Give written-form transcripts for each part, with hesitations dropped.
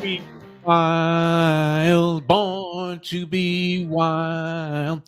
be wild, born to be wild.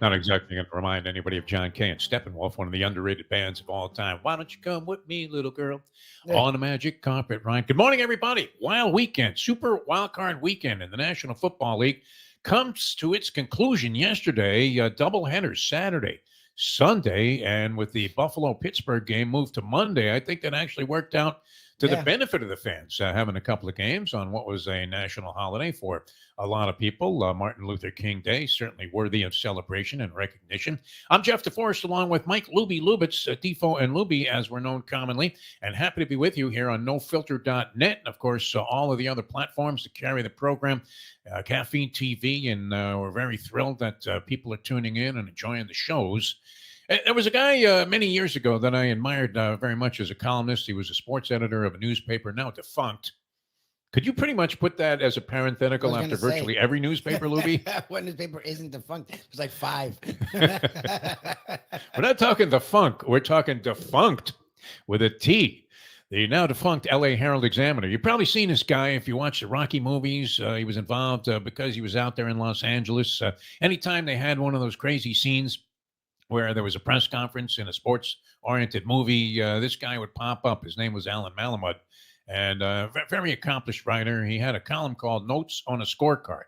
Not exactly going to remind anybody of John Kay and Steppenwolf, one of the underrated bands of all time. Why don't you come with me, little girl, on the magic carpet ride? Good morning, everybody. Wild weekend, super wildcard weekend in the National Football League comes to its conclusion yesterday. Doubleheaders Saturday, Sunday, and with the Buffalo-Pittsburgh game moved to Monday, I think that actually worked out to the benefit of the fans, having a couple of games on what was a national holiday for a lot of people. Martin Luther King Day, certainly worthy of celebration and recognition. I'm Jeff DeForest, along with Mike Lubie Lubitz, Defo and Lubie, as we're known commonly, and happy to be with you here on nofilter.net. And, of course, all of the other platforms that carry the program, Caffeine TV, and we're very thrilled that people are tuning in and enjoying the shows. There was a guy many years ago that I admired very much as a columnist. He was a sports editor of a newspaper, now defunct. Could you pretty much put that as a parenthetical after virtually every newspaper, Lubie? What newspaper isn't defunct? There's like 5. We're not talking defunct. We're talking defunct with a T. The now defunct L.A. Herald Examiner. You've probably seen this guy if you watch the Rocky movies. He was involved because he was out there in Los Angeles. Anytime they had one of those crazy scenes where there was a press conference in a sports-oriented movie, this guy would pop up. His name was Alan Malamud, and a very accomplished writer. He had a column called Notes on a Scorecard,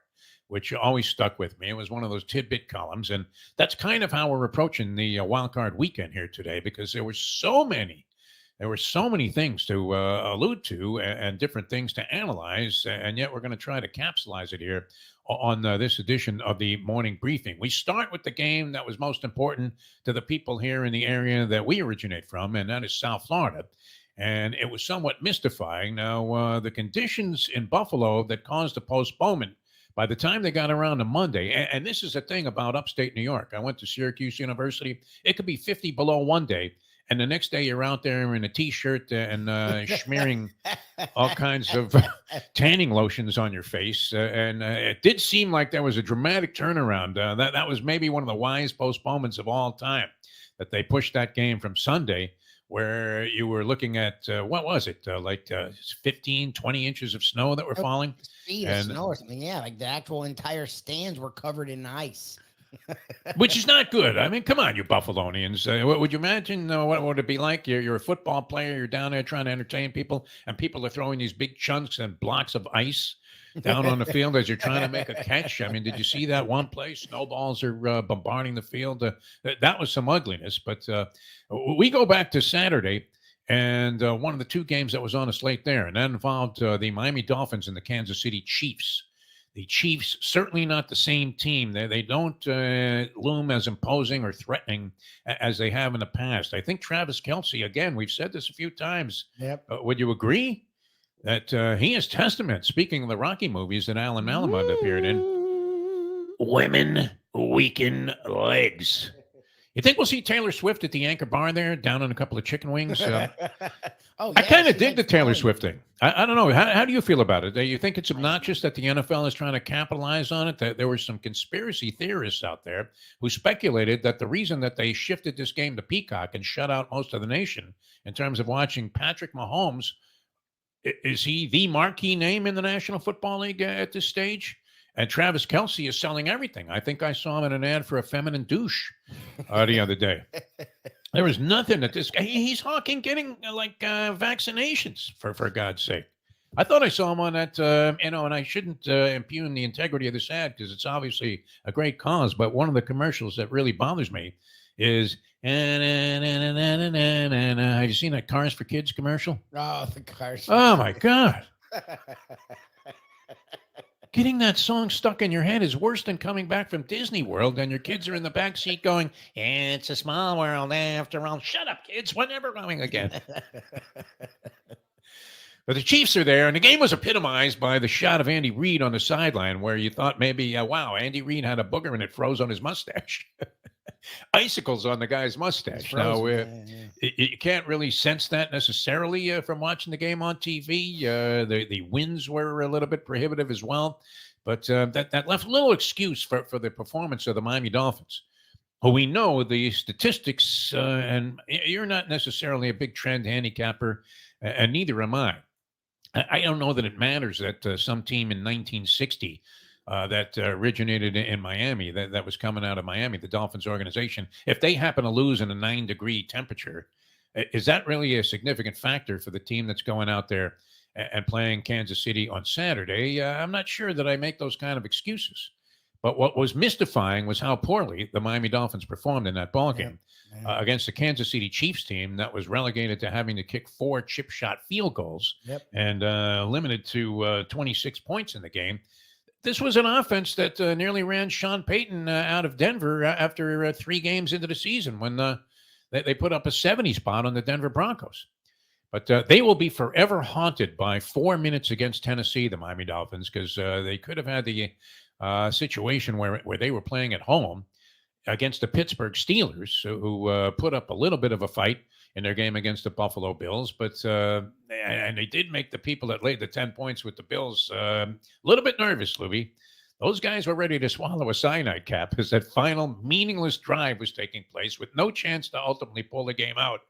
which always stuck with me. It was one of those tidbit columns, and that's kind of how we're approaching the wildcard weekend here today, because there were so many things to allude to and different things to analyze, and yet we're going to try to capsulize it here on this edition of the morning briefing. We start with the game that was most important to the people here in the area that we originate from, and that is South Florida. And it was somewhat mystifying. Now, the conditions in Buffalo that caused the postponement, by the time they got around to Monday, and this is the thing about upstate New York. I went to Syracuse University. It could be 50 below one day, and the next day you're out there in a T-shirt and smearing all kinds of tanning lotions on your face. And it did seem like there was a dramatic turnaround. That was maybe one of the wise postponements of all time, that they pushed that game from Sunday, where you were looking at, what was it, 15, 20 inches of snow that were falling? Feet of snow or something, yeah. Like the actual entire stands were covered in ice. Which is not good. I mean, come on, you Buffalonians. Would you imagine what would it be like? You're a football player. You're down there trying to entertain people, and people are throwing these big chunks and blocks of ice down on the field as you're trying to make a catch. I mean, did you see that one play? Snowballs are bombarding the field. That was some ugliness. But we go back to Saturday, and one of the two games that was on the slate there, and that involved the Miami Dolphins and the Kansas City Chiefs. The Chiefs, certainly not the same team. They don't loom as imposing or threatening as they have in the past. I think Travis Kelce, again, we've said this a few times. Yep. Would you agree that he is testament, speaking of the Rocky movies that Alan Malamud appeared in? Women weaken legs. You think we'll see Taylor Swift at the Anchor Bar there, down on a couple of chicken wings? I kind of dig the Taylor Swift thing. I don't know. How do you feel about it? Do you think it's obnoxious that the NFL is trying to capitalize on it? There were some conspiracy theorists out there who speculated that the reason that they shifted this game to Peacock and shut out most of the nation in terms of watching Patrick Mahomes, is he the marquee name in the National Football League at this stage? And Travis Kelce is selling everything. I think I saw him in an ad for a feminine douche the other day. There was nothing that this guy, he's hawking getting vaccinations, for God's sake. I thought I saw him on that, and I shouldn't impugn the integrity of this ad because it's obviously a great cause. But one of the commercials that really bothers me is, have you seen that Cars for Kids commercial? Oh, the Cars. Oh, my God. Getting that song stuck in your head is worse than coming back from Disney World and your kids are in the back seat going, it's a small world after all. Shut up, kids. We're never going again. But the Chiefs are there, and the game was epitomized by the shot of Andy Reid on the sideline where you thought maybe, wow, Andy Reid had a booger and it froze on his mustache. Icicles on the guy's mustache. Now, you can't really sense that necessarily from watching the game on TV. The winds were a little bit prohibitive as well. But that left little excuse for the performance of the Miami Dolphins. We know the statistics, and you're not necessarily a big trend handicapper, and neither am I. I don't know that it matters that some team in 1960 that originated in Miami, that was coming out of Miami, the Dolphins organization, if they happen to lose in a 9-degree temperature, is that really a significant factor for the team that's going out there and playing Kansas City on Saturday? I'm not sure that I make those kind of excuses. But what was mystifying was how poorly the Miami Dolphins performed in that ball game against the Kansas City Chiefs team that was relegated to having to kick 4 chip shot field goals and limited to 26 points in the game. This was an offense that nearly ran Sean Payton out of Denver after 3 games into the season when they put up a 70 spot on the Denver Broncos. But they will be forever haunted by 4 minutes against Tennessee, the Miami Dolphins, because they could have had the situation where they were playing at home against the Pittsburgh Steelers, who put up a little bit of a fight in their game against the Buffalo Bills. But and they did make the people that laid the 10 points with the Bills a little bit nervous, Lubie. Those guys were ready to swallow a cyanide cap as that final meaningless drive was taking place with no chance to ultimately pull the game out.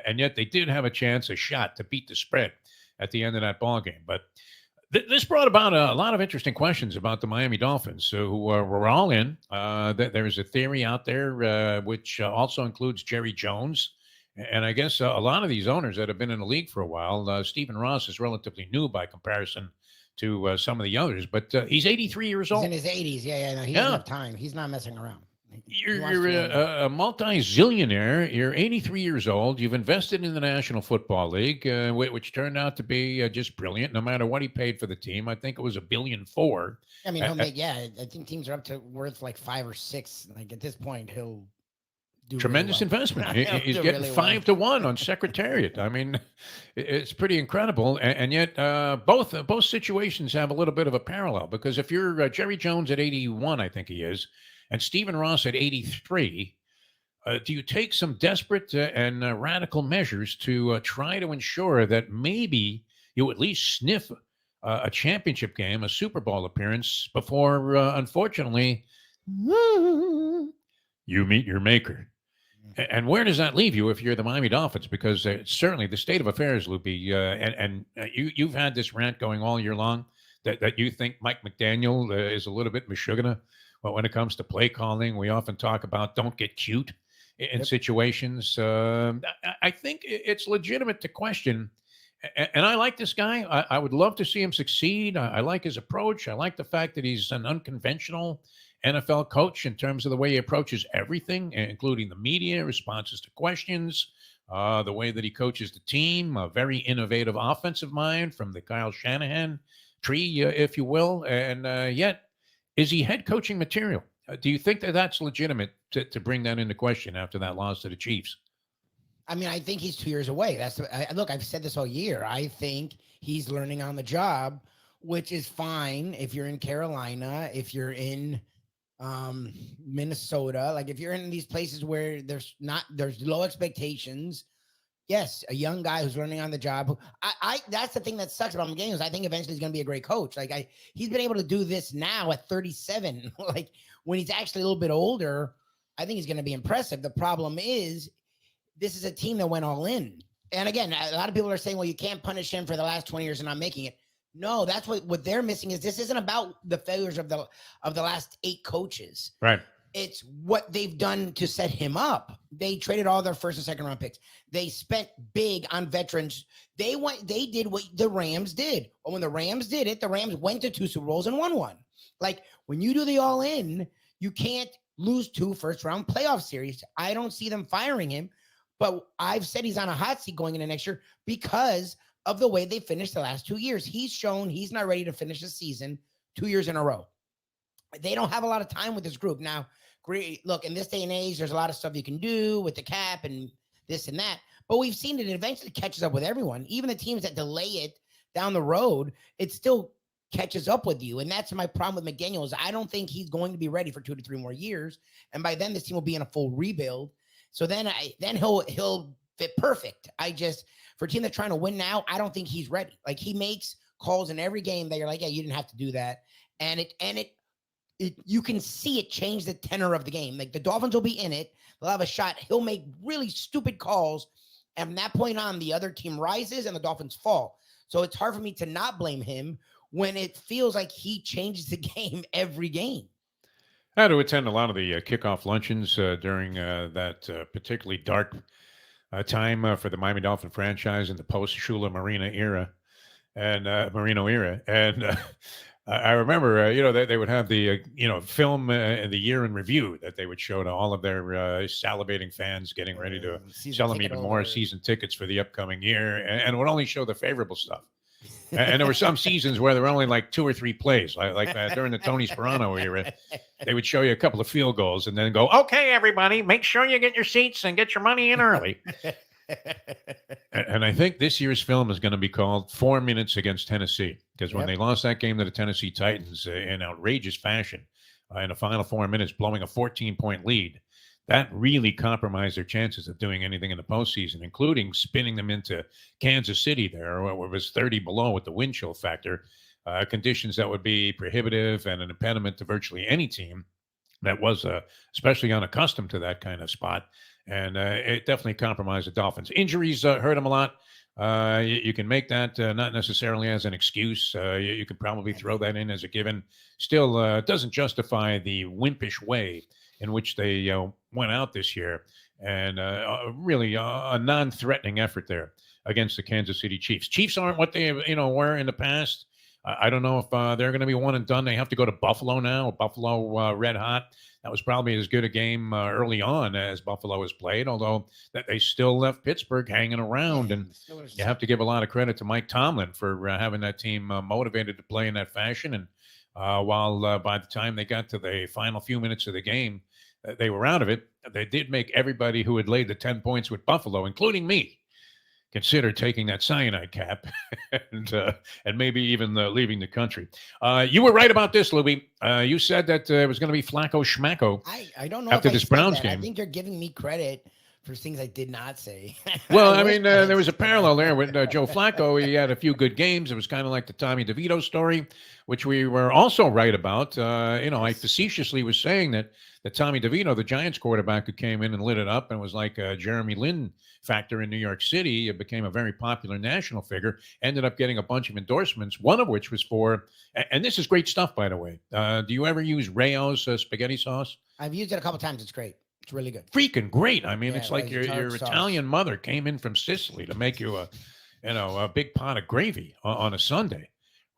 And yet they did have a shot to beat the spread at the end of that ball game. But this brought about a lot of interesting questions about the Miami Dolphins, who were all in. There's a theory out there which also includes Jerry Jones. And I guess a lot of these owners that have been in the league for a while, Stephen Ross is relatively new by comparison to some of the others, but he's 83 years old. He's in his 80s. No, he doesn't have time. He's not messing around. You're a multi-zillionaire. You're 83 years old. You've invested in the National Football League, which turned out to be just brilliant. No matter what he paid for the team, I think it was $1.4 billion. I mean, he'll make. I think teams are up to worth like 5 or 6. Like at this point, he'll do tremendous really well. investment. He's getting really 5 to 1 on Secretariat. I mean, it's pretty incredible. And yet, both situations have a little bit of a parallel, because if you're Jerry Jones at 81, I think he is, and Stephen Ross at 83, do you take some desperate and radical measures to try to ensure that maybe you at least sniff a championship game, a Super Bowl appearance before, unfortunately, you meet your maker? And where does that leave you if you're the Miami Dolphins? Because certainly the state of affairs, Lubie, and you've had this rant going all year long that you think Mike McDaniel is a little bit Meshuggah. But when it comes to play calling, we often talk about don't get cute in situations. I think it's legitimate to question. And I like this guy. I would love to see him succeed. I like his approach. I like the fact that he's an unconventional NFL coach in terms of the way he approaches everything, including the media, responses to questions, the way that he coaches the team, a very innovative offensive mind from the Kyle Shanahan tree, if you will. And yet, is he head coaching material? Do you think that that's legitimate to bring that into question after that loss to the Chiefs? I mean, I think he's 2 years away. Look, I've said this all year. I think he's learning on the job, which is fine if you're in Carolina, if you're in Minnesota, like if you're in these places where there's low expectations. Yes, a young guy who's learning on the job. I that's the thing that sucks about McDaniels. I think eventually he's going to be a great coach. Like he's been able to do this now at 37. Like when he's actually a little bit older, I think he's going to be impressive. The problem is, this is a team that went all in. And again, a lot of people are saying, well, you can't punish him for the last 20 years and not making it. No, that's what they're missing. Is this isn't about the failures of the last 8 coaches. Right. It's what they've done to set him up. They traded all their first and second round picks. They spent big on veterans. They did what the Rams did. But when the Rams did it, the Rams went to 2 Super Bowls and won 1. Like when you do the all in, you can't lose 2 first round playoff series. I don't see them firing him, but I've said he's on a hot seat going into next year because of the way they finished the last 2 years. He's shown he's not ready to finish the season 2 years in a row. They don't have a lot of time with this group. Now, look, in this day and age, there's a lot of stuff you can do with the cap and this and that, but we've seen it eventually catches up with everyone. Even the teams that delay it down the road, it still catches up with you. And that's my problem with McDaniels. I don't think he's going to be ready for 2 to 3 more years. And by then this team will be in a full rebuild. So then he'll fit perfect. For a team that's trying to win now, I don't think he's ready. Like he makes calls in every game that you're like, yeah, you didn't have to do that. And you can see it change the tenor of the game. Like the Dolphins will be in it. They'll have a shot. He'll make really stupid calls. And from that point on, the other team rises and the Dolphins fall. So it's hard for me to not blame him when it feels like he changes the game every game. I had to attend a lot of the kickoff luncheons during that particularly dark time for the Miami Dolphin franchise in the post-Shula Marino era. And I remember, they would have the, film the year in review that they would show to all of their salivating fans getting ready to sell them even more season tickets for the upcoming year, and would only show the favorable stuff. And there were some seasons where there were only like 2 or 3 plays, like during the Tony Sperano era. They would show you a couple of field goals and then go, okay, everybody, make sure you get your seats and get your money in early. And I think this year's film is going to be called 4 Minutes Against Tennessee, because when they lost that game to the Tennessee Titans in outrageous fashion in the final 4 minutes, blowing a 14-point lead, that really compromised their chances of doing anything in the postseason, including spinning them into Kansas City there, where it was 30 below with the wind chill factor, conditions that would be prohibitive and an impediment to virtually any team that was especially unaccustomed to that kind of spot. And it definitely compromised the Dolphins. Injuries hurt them a lot. You can make that not necessarily as an excuse. You could probably throw that in as a given. Still, doesn't justify the wimpish way in which they went out this year. And really a non-threatening effort there against the Kansas City Chiefs. Chiefs aren't what they were in the past. I don't know if they're going to be one and done. They have to go to Buffalo now. Buffalo red hot. That was probably as good a game early on as Buffalo has played, although that they still left Pittsburgh hanging around. And you have to give a lot of credit to Mike Tomlin for having that team motivated to play in that fashion. And while by the time they got to the final few minutes of the game, they were out of it, they did make everybody who had laid the 10 points with Buffalo, including me, consider taking that cyanide cap and maybe even leaving the country. You were right about this, Lubie. You said that it was going to be Flacco Schmacko. I don't know after if this I said Browns that. game. I think you're giving me credit for things I did not say. Well, I mean, there was a parallel there with Joe Flacco. He had a few good games. It was kind of like the Tommy DeVito story, which we were also right about. I facetiously was saying that Tommy DeVito, the Giants quarterback who came in and lit it up and was like a Jeremy Lin factor in New York City, it became a very popular national figure, ended up getting a bunch of endorsements, one of which was for, and this is great stuff, by the way. Do you ever use Rayo's spaghetti sauce? I've used it a couple times. It's great. It's really good. Freaking great. I mean, Yeah, it's like your Italian mother came in from Sicily to make you a big pot of gravy on a Sunday.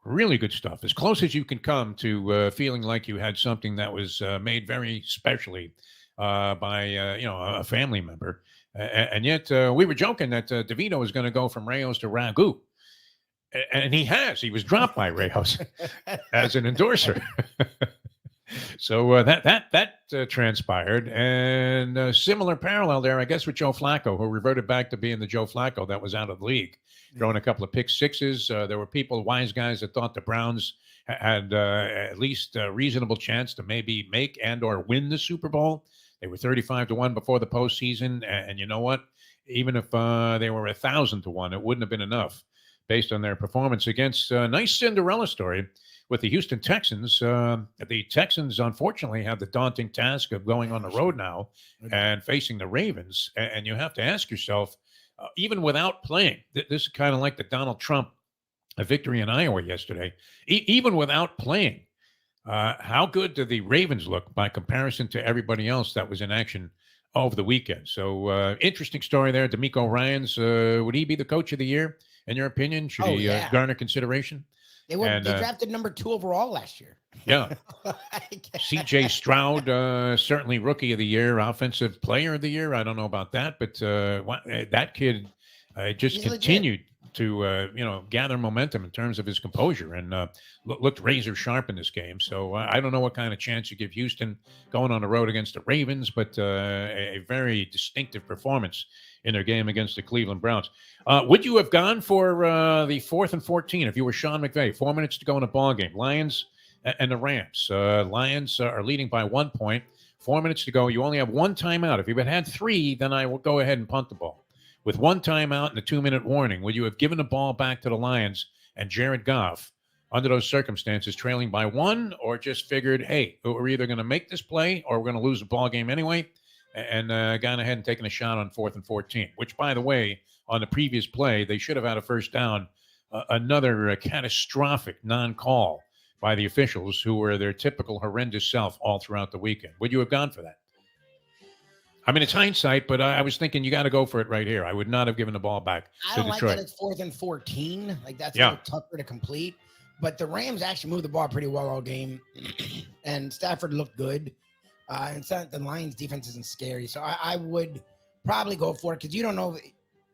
Really good stuff. As close as you can come to feeling like you had something that was made very specially by a family member. And yet we were joking that DeVito is going to go from Rayo's to Ragu. And he has. He was dropped by Rayo's as an endorser. So that transpired, and a similar parallel there, I guess, with Joe Flacco, who reverted back to being the Joe Flacco that was out of the league, throwing a couple of pick sixes. There were people, wise guys, that thought the Browns had at least a reasonable chance to maybe make and or win the Super Bowl. They were 35-1 before the postseason, and you know what? Even if they were 1,000-1, it wouldn't have been enough based on their performance against a nice Cinderella story with the Houston Texans. The Texans, unfortunately, have the daunting task of going on the road now and facing the Ravens. And you have to ask yourself, even without playing, this is kind of like the Donald Trump victory in Iowa yesterday. Even without playing, how good do the Ravens look by comparison to everybody else that was in action over the weekend? So interesting story there. DeMeco Ryans, would he be the coach of the year, in your opinion? Should he garner consideration? They drafted number 2 overall last year. Yeah. C.J. Stroud, certainly rookie of the year, offensive player of the year. I don't know about that, but that kid just continued to, gather momentum in terms of his composure and looked razor sharp in this game. So I don't know what kind of chance you give Houston going on the road against the Ravens, but a very distinctive performance in their game against the Cleveland Browns. Would you have gone for the 4th and 14 if you were Sean McVay? 4 minutes to go in a ball game. Lions and the Rams. Lions are leading by 1 point. 4 minutes to go. You only have one timeout. If you had 3, then I will go ahead and punt the ball. With one timeout and a 2-minute warning, would you have given the ball back to the Lions and Jared Goff under those circumstances, trailing by 1, or just figured, hey, we're either going to make this play or we're going to lose the ball game anyway, and gone ahead and taken a shot on 4th and 14, which, by the way, on the previous play, they should have had a first down another catastrophic non-call by the officials who were their typical horrendous self all throughout the weekend. Would you have gone for that? I mean, it's hindsight, but I was thinking you got to go for it right here. I would not have given the ball back to I don't Detroit. like that it's 4th and 14. Like, that's a Yeah. little tougher to complete. But the Rams actually moved the ball pretty well all game, and Stafford looked good. And the Lions' defense isn't scary, so I would probably go for it because you don't know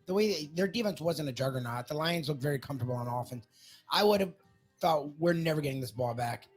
the way their defense wasn't a juggernaut. The Lions looked very comfortable on offense. I would have thought we're never getting this ball back.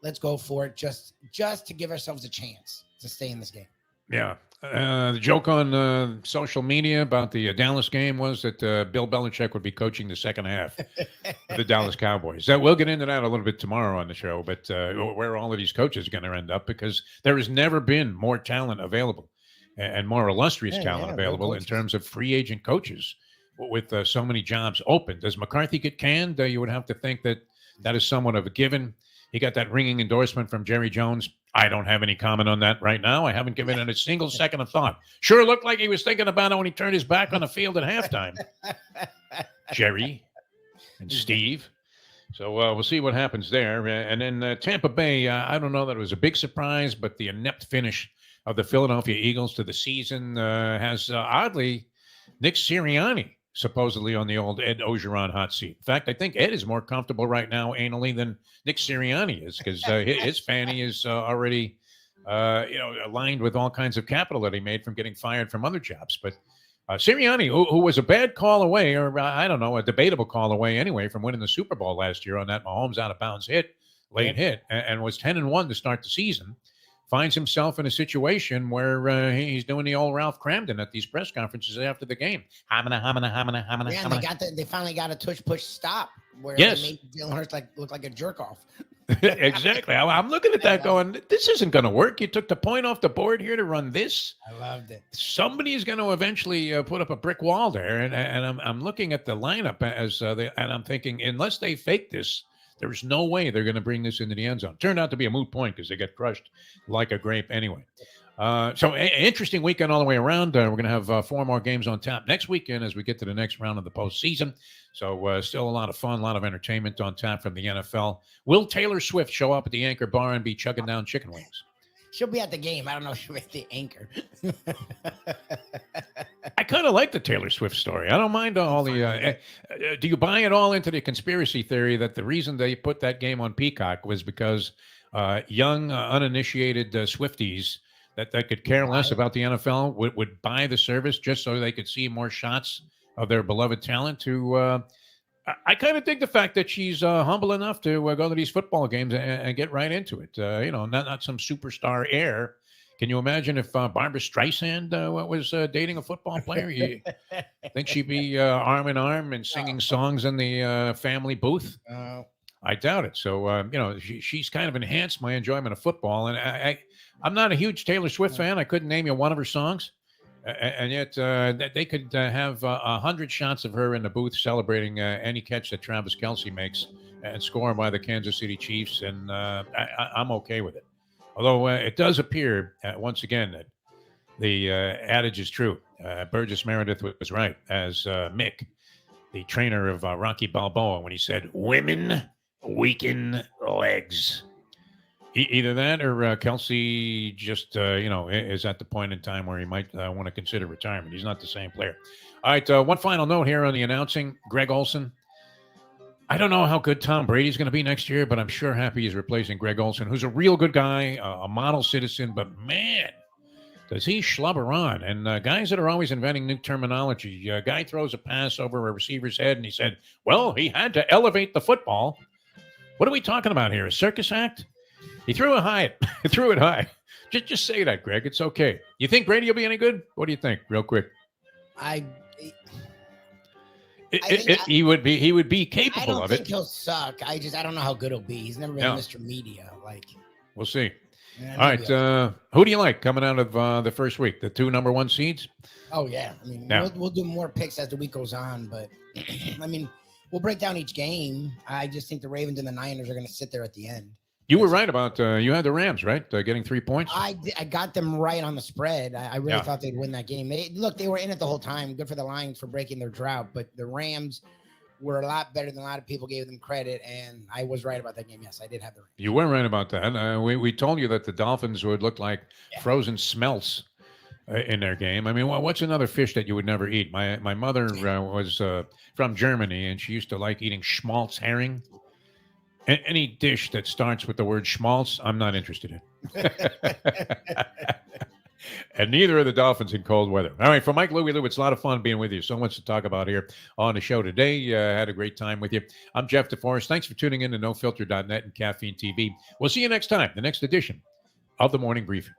Let's go for it, just to give ourselves a chance to stay in this game. Yeah. The joke on social media about the Dallas game was that Bill Belichick would be coaching the second half of the Dallas Cowboys. We'll get into that a little bit tomorrow on the show, but where all of these coaches are going to end up, because there has never been more talent available and more illustrious talent available in terms of free agent coaches with so many jobs open. Does McCarthy get canned? You would have to think that is somewhat of a given. He got that ringing endorsement from Jerry Jones. I don't have any comment on that right now. I haven't given it a single second of thought. Sure looked like he was thinking about it when he turned his back on the field at halftime. Jerry and Steve. So we'll see what happens there. And then Tampa Bay, I don't know that it was a big surprise, but the inept finish of the Philadelphia Eagles to the season has oddly Nick Sirianni supposedly on the old Ed Ogeron hot seat. In fact, I think Ed is more comfortable right now anally than Nick Sirianni is, because his fanny is already, aligned with all kinds of capital that he made from getting fired from other jobs. But Sirianni, who was a bad call away, or I don't know, a debatable call away anyway, from winning the Super Bowl last year on that Mahomes out of bounds late hit, and was 10-1 to start the season, finds himself in a situation where he's doing the old Ralph Cramden at these press conferences after the game. They finally got a tush-push stop where Yes. they made Jalen Hurts look like a jerk-off. Exactly. I'm looking at that going, this isn't going to work. You took the point off the board here to run this. I loved it. Somebody is going to eventually put up a brick wall there. And I'm looking at the lineup and I'm thinking, unless they fake this, there's no way they're going to bring this into the end zone. Turned out to be a moot point because they get crushed like a grape anyway. So interesting weekend all the way around. We're going to have 4 more games on tap next weekend as we get to the next round of the postseason. So still a lot of fun, a lot of entertainment on tap from the NFL. Will Taylor Swift show up at the Anchor Bar and be chugging down chicken wings? She'll be at the game. I don't know if she'll be at the Anchor. I kind of like the Taylor Swift story. I don't mind all the. Do you buy it all into the conspiracy theory that the reason they put that game on Peacock was because young, uninitiated Swifties that could care less about the NFL would buy the service just so they could see more shots of their beloved talent? I kind of dig the fact that she's humble enough to go to these football games and get right into it. Not some superstar heir. Can you imagine if Barbara Streisand was dating a football player? You think she'd be arm in arm and singing songs in the family booth? I doubt it. So, she's kind of enhanced my enjoyment of football. And I'm not a huge Taylor Swift fan. I couldn't name you one of her songs. And yet they could have 100 shots of her in the booth celebrating any catch that Travis Kelce makes and scoring by the Kansas City Chiefs. And I'm okay with it. Although it does appear, once again, that the adage is true. Burgess Meredith was right, as Mick, the trainer of Rocky Balboa, when he said, "Women weaken legs." Either that or Kelce just, is at the point in time where he might want to consider retirement. He's not the same player. All right, one final note here on the announcing. Greg Olsen. I don't know how good Tom Brady's going to be next year, but I'm sure happy he's replacing Greg Olsen, who's a real good guy, a model citizen, but man, does he schlubber on. And guys that are always inventing new terminology. A guy throws a pass over a receiver's head, and he said, well, he had to elevate the football. What are we talking about here? A circus act? He threw it high. Threw it high. Just say that, Greg. It's okay. You think Brady will be any good? What do you think, real quick? He would be capable of it. I don't think he'll suck. I don't know how good he'll be. He's never been Mr. Media. We'll see. All right. Who do you like coming out of the first week? The 2 number 1 seeds? Oh, yeah. I mean, we'll do more picks as the week goes on, but I mean, we'll break down each game. I just think the Ravens and the Niners are going to sit there at the end. You were right about you had the Rams, right? Getting 3 points. I got them right on the spread. I really thought they'd win that game. They were in it the whole time. Good for the Lions for breaking their drought, but the Rams were a lot better than a lot of people gave them credit, and I was right about that game. Yes, I did have the Rams. You were right about that. We told you that the Dolphins would look like frozen smelts in their game. I mean, what's another fish that you would never eat? My mother was from Germany, and she used to like eating schmaltz herring. Any dish that starts with the word schmaltz, I'm not interested in. And neither are the Dolphins in cold weather. All right, for Mike Louie, it's a lot of fun being with you. So much to talk about here on the show today. Had a great time with you. I'm Jeff DeForest. Thanks for tuning in to NoFilter.net and Caffeine TV. We'll see you next time, the next edition of the Morning Briefing.